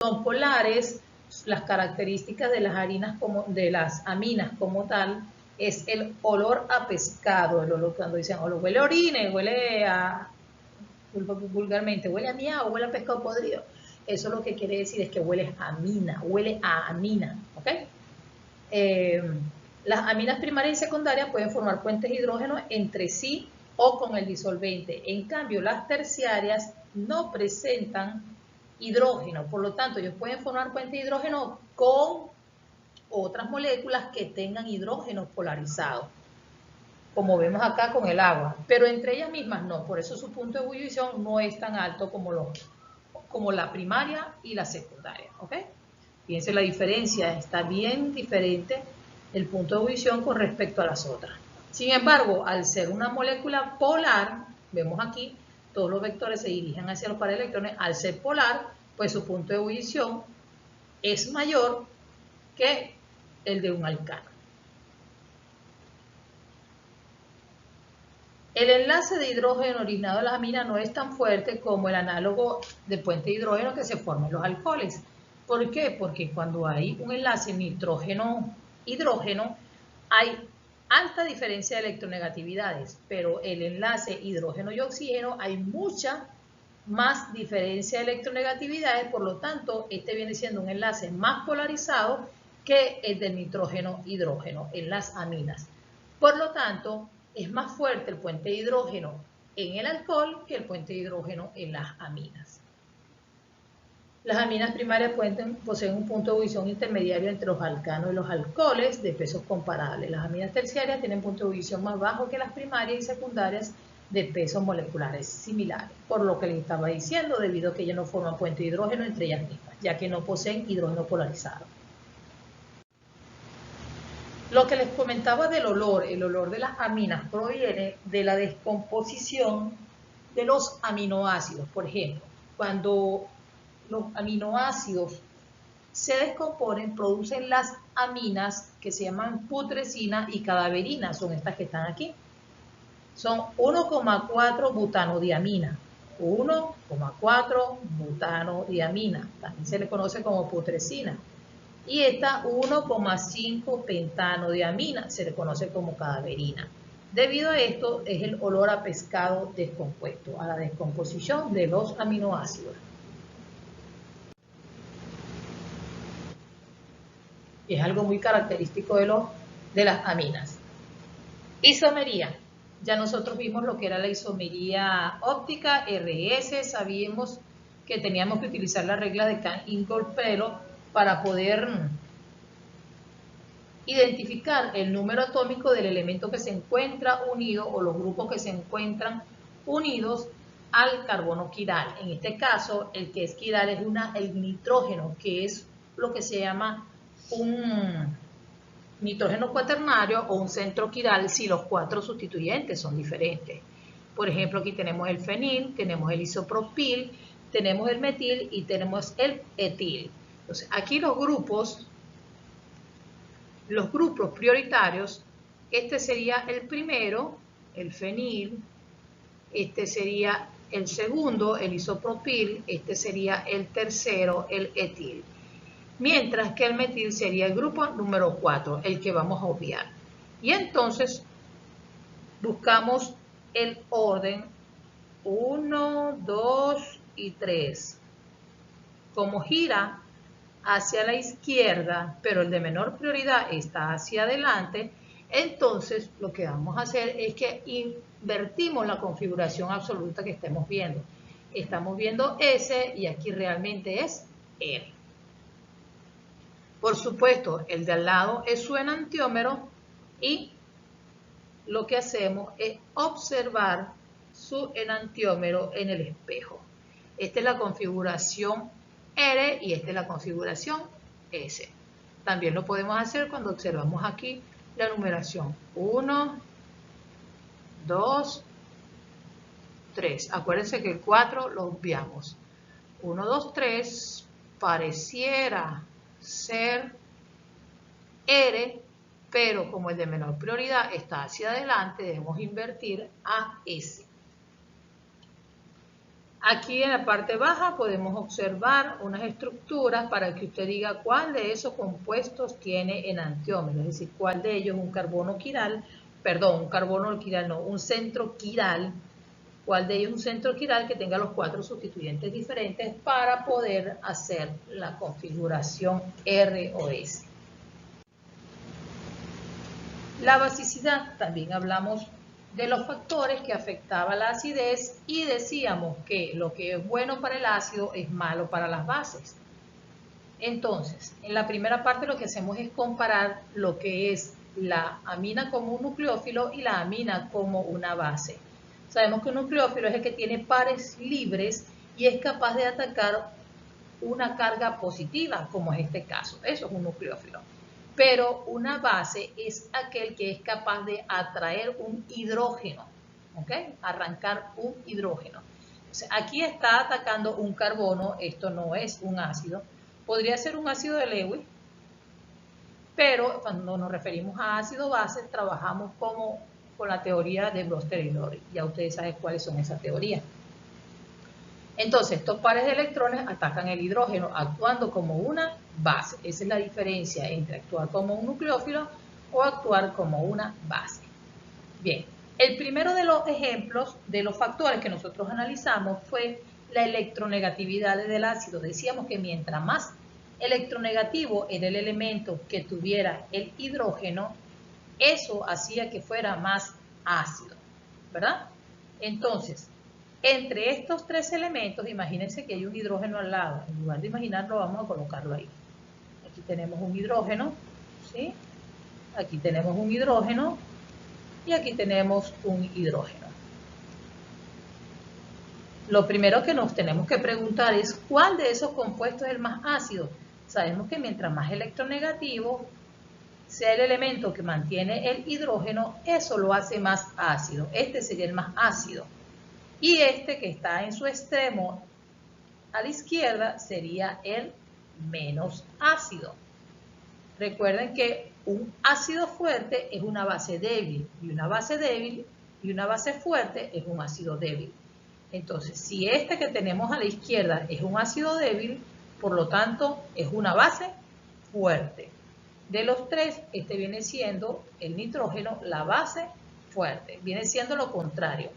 son polares, las características de las aminas como tal, es el olor a pescado, el olor cuando dicen olor, huele a orine, huele a, vulgarmente, huele a miau, huele a pescado podrido. Eso lo que quiere decir es que huele a amina, ¿ok? Las aminas primarias y secundarias pueden formar puentes de hidrógeno entre sí o con el disolvente. En cambio, las terciarias no presentan hidrógeno, por lo tanto, ellos pueden formar puentes de hidrógeno con otras moléculas que tengan hidrógeno polarizado, como vemos acá con el agua, pero entre ellas mismas no, por eso su punto de ebullición no es tan alto como la primaria y la secundaria, ¿ok? Fíjense la diferencia, está bien diferente el punto de ebullición con respecto a las otras. Sin embargo, al ser una molécula polar, vemos aquí, todos los vectores se dirigen hacia los pares de electrones, al ser polar, pues su punto de ebullición es mayor que el de un alcano. El enlace de hidrógeno originado de las aminas no es tan fuerte como el análogo de puente de hidrógeno que se forma en los alcoholes. ¿Por qué? Porque cuando hay un enlace nitrógeno-hidrógeno, hay alta diferencia de electronegatividades, pero el enlace hidrógeno y oxígeno hay mucha más diferencia de electronegatividades, por lo tanto, este viene siendo un enlace más polarizado que el del nitrógeno-hidrógeno en las aminas. Por lo tanto, es más fuerte el puente de hidrógeno en el alcohol que el puente de hidrógeno en las aminas. Las aminas primarias poseen un punto de ebullición intermediario entre los alcanos y los alcoholes de pesos comparables. Las aminas terciarias tienen punto de ebullición más bajo que las primarias y secundarias de pesos moleculares similares, por lo que les estaba diciendo, debido a que ellas no forman puente de hidrógeno entre ellas mismas, ya que no poseen hidrógeno polarizado. Lo que les comentaba del olor, el olor de las aminas proviene de la descomposición de los aminoácidos. Por ejemplo, cuando los aminoácidos se descomponen, producen las aminas que se llaman putrescina y cadaverina, son estas que están aquí. Son 1,4 butanodiamina, 1,4 butanodiamina, también se le conoce como putrescina. Y esta 1,5 pentanodiamina, se le conoce como cadaverina. Debido a esto es el olor a pescado descompuesto, a la descomposición de los aminoácidos. Es algo muy característico de las aminas. Isomería. Ya nosotros vimos lo que era la isomería óptica, RS, sabíamos que teníamos que utilizar la regla de Kahn-Ingold-Prelog para poder identificar el número atómico del elemento que se encuentra unido o los grupos que se encuentran unidos al carbono quiral. En este caso, el que es quiral es el nitrógeno, que es lo que se llama un nitrógeno cuaternario o un centro quiral si los cuatro sustituyentes son diferentes. Por ejemplo, aquí tenemos el fenil, tenemos el isopropil, tenemos el metil y tenemos el etil. Entonces, aquí los grupos prioritarios, este sería el primero, el fenil, este sería el segundo, el isopropil, este sería el tercero, el etil. Mientras que el metil sería el grupo número 4, el que vamos a obviar. Y entonces buscamos el orden 1, 2 y 3. Como gira hacia la izquierda, pero el de menor prioridad está hacia adelante, entonces lo que vamos a hacer es que invertimos la configuración absoluta que estemos viendo. Estamos viendo S y aquí realmente es R. Por supuesto, el de al lado es su enantiómero y lo que hacemos es observar su enantiómero en el espejo. Esta es la configuración R y esta es la configuración S. También lo podemos hacer cuando observamos aquí la numeración 1, 2, 3. Acuérdense que el 4 lo obviamos. 1, 2, 3 pareciera ser R, pero como el de menor prioridad está hacia adelante, debemos invertir a S. Aquí en la parte baja podemos observar unas estructuras para que usted diga cuál de esos compuestos tiene enantiómero, es decir, cuál de ellos es un carbono quiral, perdón, un carbono quiral no, un centro quiral, cuál de ellos es un centro quiral que tenga los 4 sustituyentes diferentes para poder hacer la configuración R o S. La basicidad, también hablamos de los factores que afectaban la acidez y decíamos que lo que es bueno para el ácido es malo para las bases. Entonces, en la primera parte lo que hacemos es comparar lo que es la amina como un nucleófilo y la amina como una base. Sabemos que un nucleófilo es el que tiene pares libres y es capaz de atacar una carga positiva, como es este caso. Eso es un nucleófilo. Pero una base es aquel que es capaz de atraer un hidrógeno, ¿ok? Arrancar un hidrógeno. Entonces, aquí está atacando un carbono, esto no es un ácido. Podría ser un ácido de Lewis, pero cuando nos referimos a ácido base, trabajamos con la teoría de Brewster y Lowry. Ya ustedes saben cuáles son esas teorías. Entonces, estos pares de electrones atacan el hidrógeno actuando como una base. Esa es la diferencia entre actuar como un nucleófilo o actuar como una base. Bien, el primero de los ejemplos de los factores que nosotros analizamos fue la electronegatividad del ácido. Decíamos que mientras más electronegativo era el elemento que tuviera el hidrógeno, eso hacía que fuera más ácido, ¿verdad? Entonces, entre estos 3 elementos, imagínense que hay un hidrógeno al lado. En lugar de imaginarlo, vamos a colocarlo ahí. Aquí tenemos un hidrógeno, ¿sí? Aquí tenemos un hidrógeno y aquí tenemos un hidrógeno. Lo primero que nos tenemos que preguntar es ¿cuál de esos compuestos es el más ácido? Sabemos que mientras más electronegativo sea el elemento que mantiene el hidrógeno, eso lo hace más ácido. Este sería el más ácido. Y este que está en su extremo a la izquierda sería el menos ácido. Recuerden que un ácido fuerte es una base débil y una base débil y una base fuerte es un ácido débil. Entonces, si este que tenemos a la izquierda es un ácido débil, por lo tanto es una base fuerte. De los 3, este viene siendo el nitrógeno, la base fuerte. Viene siendo lo contrario.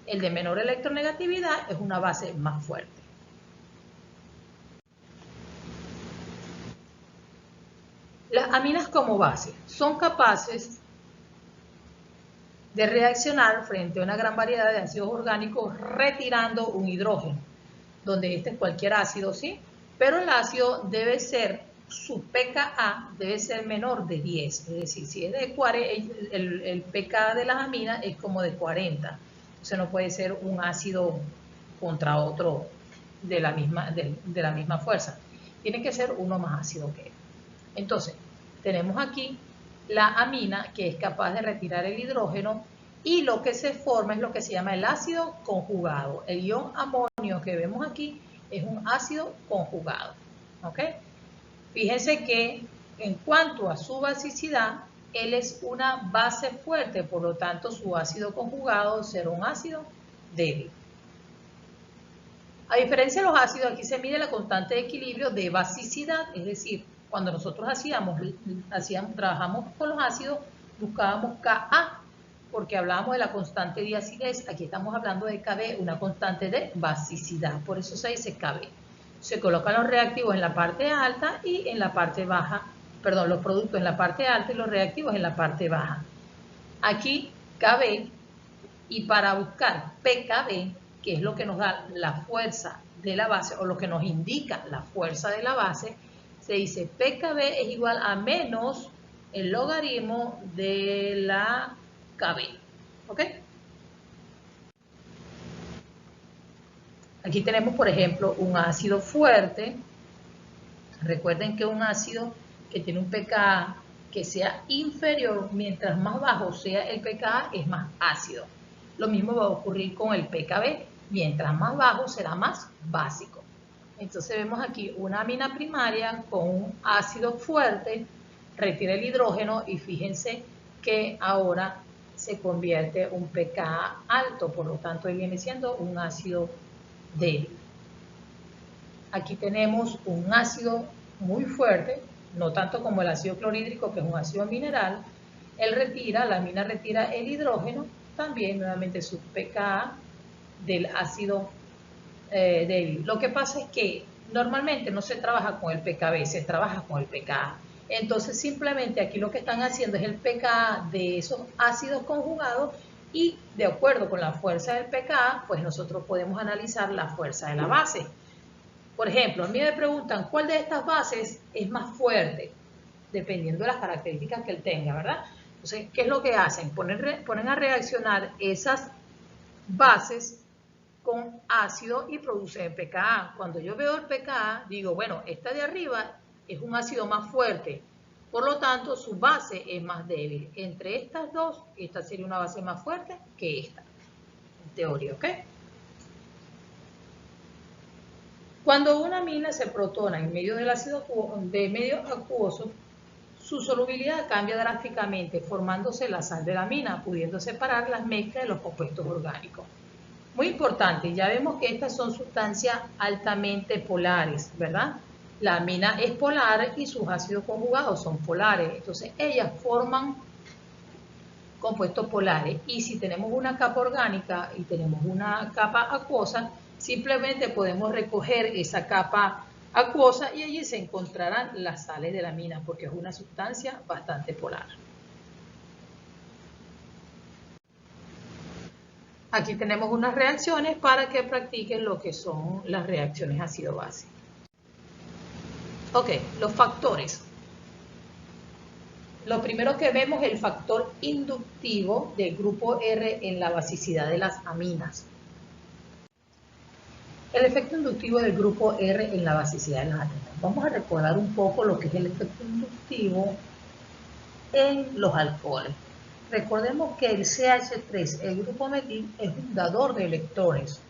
El de menor electronegatividad es una base más fuerte. Las aminas como base son capaces de reaccionar frente a una gran variedad de ácidos orgánicos retirando un hidrógeno, donde este es cualquier ácido, ¿sí? Pero el ácido debe ser, su pKa debe ser menor de 10, es decir, si es de 40, el pKa de las aminas es como de 40. Entonces no puede ser un ácido contra otro de la misma fuerza. Tiene que ser uno más ácido que él. Entonces, tenemos aquí la amina que es capaz de retirar el hidrógeno y lo que se forma es lo que se llama el ácido conjugado. El ion amonio que vemos aquí es un ácido conjugado. ¿Ok? Fíjense que en cuanto a su basicidad, él es una base fuerte, por lo tanto su ácido conjugado será un ácido débil. A diferencia de los ácidos, aquí se mide la constante de equilibrio de basicidad, es decir, cuando nosotros trabajamos con los ácidos, buscábamos Ka, porque hablábamos de la constante de acidez, aquí estamos hablando de Kb, una constante de basicidad, por eso se dice Kb. Se colocan los reactivos en la parte alta y en la parte baja, perdón, los productos en la parte alta y los reactivos en la parte baja. Aquí Kb, y para buscar pKb, que es lo que nos da la fuerza de la base o lo que nos indica la fuerza de la base, se dice pKb es igual a menos el logaritmo de la Kb. ¿Ok? Aquí tenemos, por ejemplo, un ácido fuerte. Recuerden que un ácido que tiene un pKa que sea inferior, mientras más bajo sea el pKa, es más ácido. Lo mismo va a ocurrir con el pKb. Mientras más bajo será más básico. Entonces vemos aquí una amina primaria con un ácido fuerte, retira el hidrógeno y fíjense que ahora se convierte un pKa alto, por lo tanto viene siendo un ácido débil. Aquí tenemos un ácido muy fuerte, no tanto como el ácido clorhídrico, que es un ácido mineral. La amina retira el hidrógeno, también nuevamente su pKa del ácido débil. Lo que pasa es que normalmente no se trabaja con el pKb, se trabaja con el pKa. Entonces simplemente aquí lo que están haciendo es el pKa de esos ácidos conjugados y de acuerdo con la fuerza del pKa, pues nosotros podemos analizar la fuerza de la base. Por ejemplo, a mí me preguntan cuál de estas bases es más fuerte, dependiendo de las características que él tenga, ¿verdad? Entonces, ¿qué es lo que hacen? Ponen a reaccionar esas bases con ácido y producen pKa. Cuando yo veo el pKa, digo, bueno, esta de arriba es un ácido más fuerte, por lo tanto, su base es más débil. Entre estas dos, esta sería una base más fuerte que esta, en teoría, ¿ok? Cuando una amina se protona en medio del ácido medio acuoso, su solubilidad cambia drásticamente, formándose la sal de la amina, pudiendo separar las mezclas de los compuestos orgánicos. Muy importante, ya vemos que estas son sustancias altamente polares, ¿verdad? La amina es polar y sus ácidos conjugados son polares, entonces ellas forman compuestos polares. Y si tenemos una capa orgánica y tenemos una capa acuosa, simplemente podemos recoger esa capa acuosa y allí se encontrarán las sales de la amina porque es una sustancia bastante polar. Aquí tenemos unas reacciones para que practiquen lo que son las reacciones ácido-base. Ok, los factores. Lo primero que vemos es el factor inductivo del grupo R en la basicidad de las aminas. El efecto inductivo del grupo R en la basicidad de las aminas. Vamos a recordar un poco lo que es el efecto inductivo en los alcoholes. Recordemos que el CH3, el grupo metil, es un dador de electrones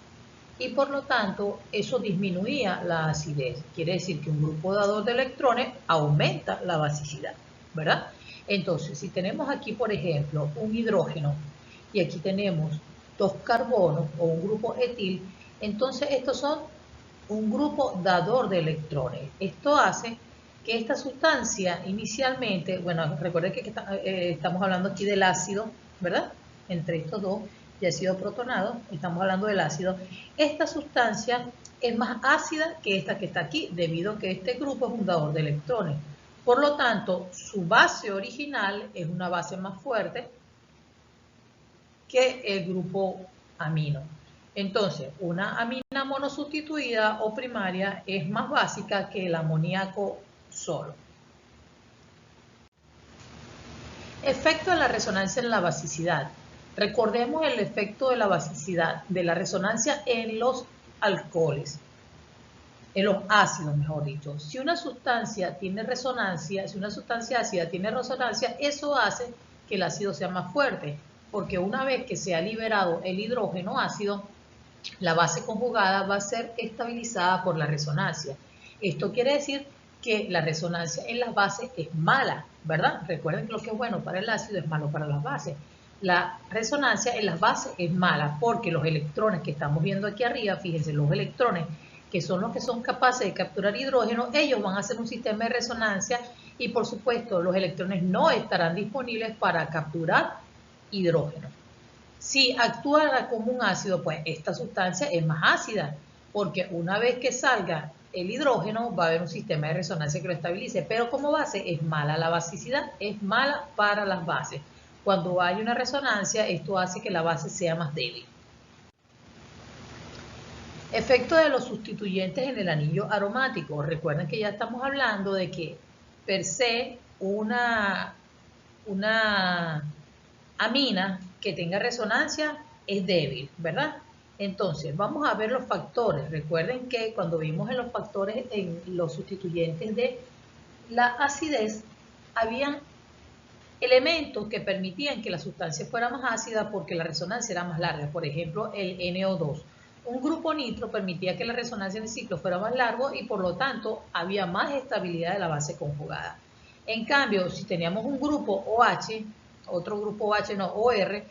y por lo tanto eso disminuía la acidez. Quiere decir que un grupo dador de electrones aumenta la basicidad, ¿verdad? Entonces, si tenemos aquí, por ejemplo, un hidrógeno y aquí tenemos dos carbonos o un grupo etil, entonces estos son un grupo dador de electrones. Esto hace que esta sustancia inicialmente, bueno, recuerden que estamos hablando aquí del ácido, ¿verdad? Entre estos dos, y ácido protonado, estamos hablando del ácido. Esta sustancia es más ácida que esta que está aquí, debido a que este grupo es un dador de electrones. Por lo tanto, su base original es una base más fuerte que el grupo amino. Entonces, una amina monosustituida o primaria es más básica que el amoníaco solo. Efecto de la resonancia en la basicidad. Recordemos el efecto de la basicidad, de la resonancia en los alcoholes, en los ácidos, mejor dicho. Si una sustancia tiene resonancia, si una sustancia ácida tiene resonancia, eso hace que el ácido sea más fuerte, porque una vez que se ha liberado el hidrógeno ácido, la base conjugada va a ser estabilizada por la resonancia. Esto quiere decir que la resonancia en las bases es mala, ¿verdad? Recuerden que lo que es bueno para el ácido es malo para las bases. La resonancia en las bases es mala porque los electrones que estamos viendo aquí arriba, fíjense, los electrones que son los que son capaces de capturar hidrógeno, ellos van a hacer un sistema de resonancia y por supuesto los electrones no estarán disponibles para capturar hidrógeno. Si actuara como un ácido, pues esta sustancia es más ácida, porque una vez que salga el hidrógeno va a haber un sistema de resonancia que lo estabilice, pero como base es mala, la basicidad es mala para las bases. Cuando hay una resonancia, esto hace que la base sea más débil. Efecto de los sustituyentes en el anillo aromático. Recuerden que ya estamos hablando de que per se una amina que tenga resonancia es débil, ¿verdad? Entonces, vamos a ver los factores. Recuerden que cuando vimos en los factores, en los sustituyentes de la acidez, habían elementos que permitían que la sustancia fuera más ácida porque la resonancia era más larga. Por ejemplo, el NO2. Un grupo nitro permitía que la resonancia del ciclo fuera más largo y por lo tanto había más estabilidad de la base conjugada. En cambio, si teníamos un grupo OH, otro grupo OH no, OR,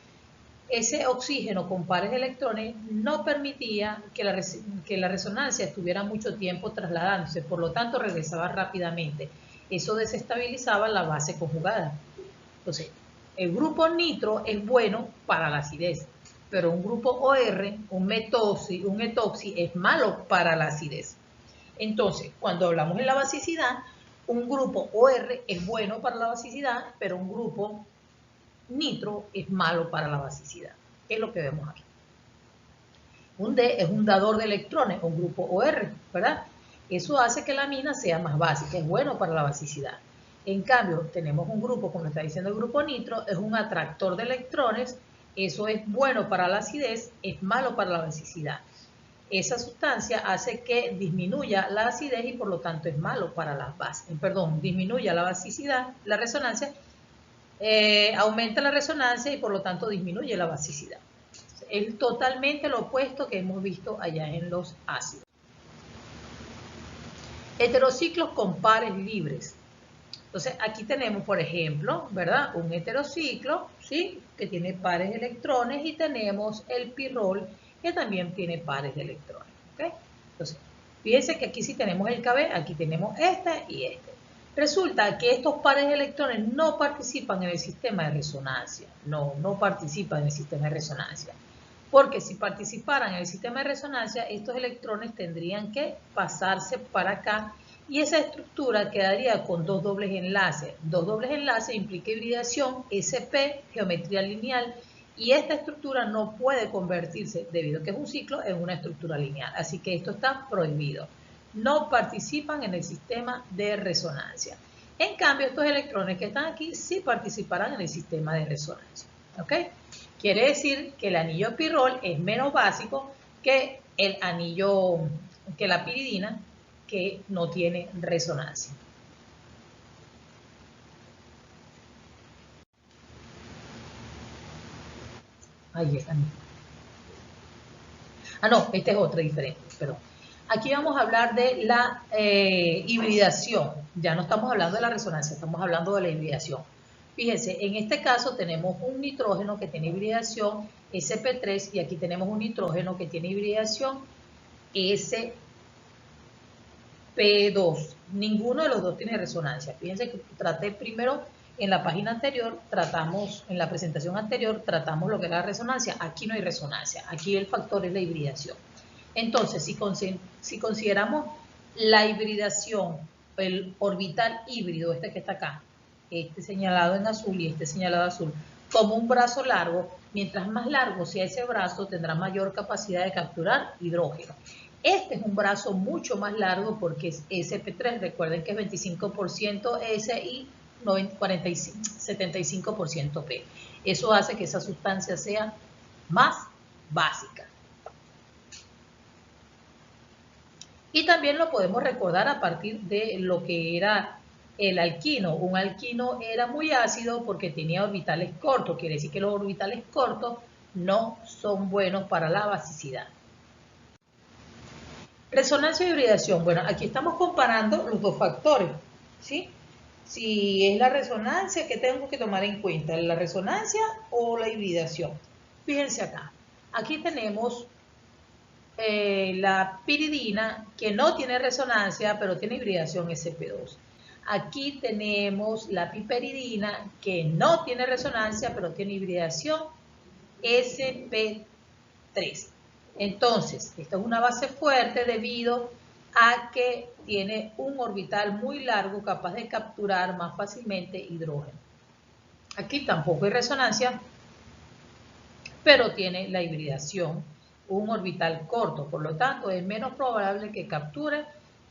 ese oxígeno con pares de electrones no permitía que la resonancia estuviera mucho tiempo trasladándose, por lo tanto regresaba rápidamente. Eso desestabilizaba la base conjugada. Entonces, el grupo nitro es bueno para la acidez, pero un grupo OR, un etoxi, es malo para la acidez. Entonces, cuando hablamos de la basicidad, un grupo OR es bueno para la basicidad, pero un grupo nitro es malo para la basicidad. ¿Qué es lo que vemos aquí? Un D es un dador de electrones, un grupo OR, ¿verdad? Eso hace que la amina sea más básica, es bueno para la basicidad. En cambio, tenemos un grupo, como está diciendo el grupo nitro, es un atractor de electrones, eso es bueno para la acidez, es malo para la basicidad. Esa sustancia hace que disminuya la acidez y por lo tanto es malo para las bases. Perdón, disminuya la basicidad, la resonancia, aumenta la resonancia y por lo tanto disminuye la basicidad. Es totalmente lo opuesto que hemos visto allá en los ácidos. Heterociclos con pares libres. Entonces aquí tenemos, por ejemplo, ¿verdad? Un heterociclo, ¿sí? Que tiene pares de electrones y tenemos el pirrol que también tiene pares de electrones, ¿ok? Entonces, fíjense que aquí sí tenemos el KB, aquí tenemos este y este. Resulta que estos pares de electrones no participan en el sistema de resonancia, no participan en el sistema de resonancia. Porque si participaran en el sistema de resonancia, estos electrones tendrían que pasarse para acá y esa estructura quedaría con dos dobles enlaces. Dos dobles enlaces implica hibridación, SP, geometría lineal, y esta estructura no puede convertirse, debido a que es un ciclo, en una estructura lineal. Así que esto está prohibido. No participan en el sistema de resonancia. En cambio, estos electrones que están aquí sí participarán en el sistema de resonancia. ¿Ok? Quiere decir que el anillo pirrol es menos básico que el anillo, que la piridina, que no tiene resonancia. Ahí está. Ah, no, esta es otra diferente, perdón. Aquí vamos a hablar de la hibridación. Ya no estamos hablando de la resonancia, estamos hablando de la hibridación. Fíjense, en este caso tenemos un nitrógeno que tiene hibridación sp3 y aquí tenemos un nitrógeno que tiene hibridación sp2. Ninguno de los dos tiene resonancia. Fíjense que traté primero, en la página anterior, en la presentación anterior, tratamos lo que era la resonancia. Aquí no hay resonancia, aquí el factor es la hibridación. Entonces, si consideramos la hibridación, el orbital híbrido, este que está acá, este señalado en azul y este señalado azul, como un brazo largo, mientras más largo sea ese brazo, tendrá mayor capacidad de capturar hidrógeno. Este es un brazo mucho más largo porque es sp3, recuerden que es 25% S y 75% P. Eso hace que esa sustancia sea más básica. Y también lo podemos recordar a partir de lo que era el alquino. Un alquino era muy ácido porque tenía orbitales cortos, quiere decir que los orbitales cortos no son buenos para la basicidad. Resonancia y hibridación. Bueno, aquí estamos comparando los dos factores, ¿sí? Si es la resonancia, ¿qué tengo que tomar en cuenta? ¿La resonancia o la hibridación? Fíjense acá. Aquí tenemos la piridina, que no tiene resonancia, pero tiene hibridación sp2. Aquí tenemos la piperidina, que no tiene resonancia, pero tiene hibridación sp3. Entonces, esta es una base fuerte debido a que tiene un orbital muy largo capaz de capturar más fácilmente hidrógeno. Aquí tampoco hay resonancia, pero tiene la hibridación, un orbital corto, por lo tanto es menos probable que capture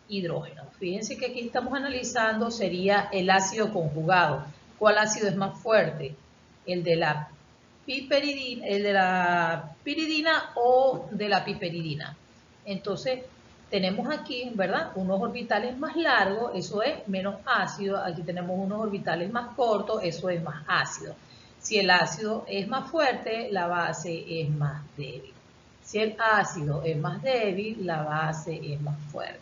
hidrógeno. Fíjense que aquí estamos analizando sería el ácido conjugado. ¿Cuál ácido es más fuerte? ¿El de la piridina o de la piperidina? Entonces, tenemos aquí, ¿verdad? Unos orbitales más largos, eso es menos ácido. Aquí tenemos unos orbitales más cortos, eso es más ácido. Si el ácido es más fuerte, la base es más débil. Si el ácido es más débil, la base es más fuerte.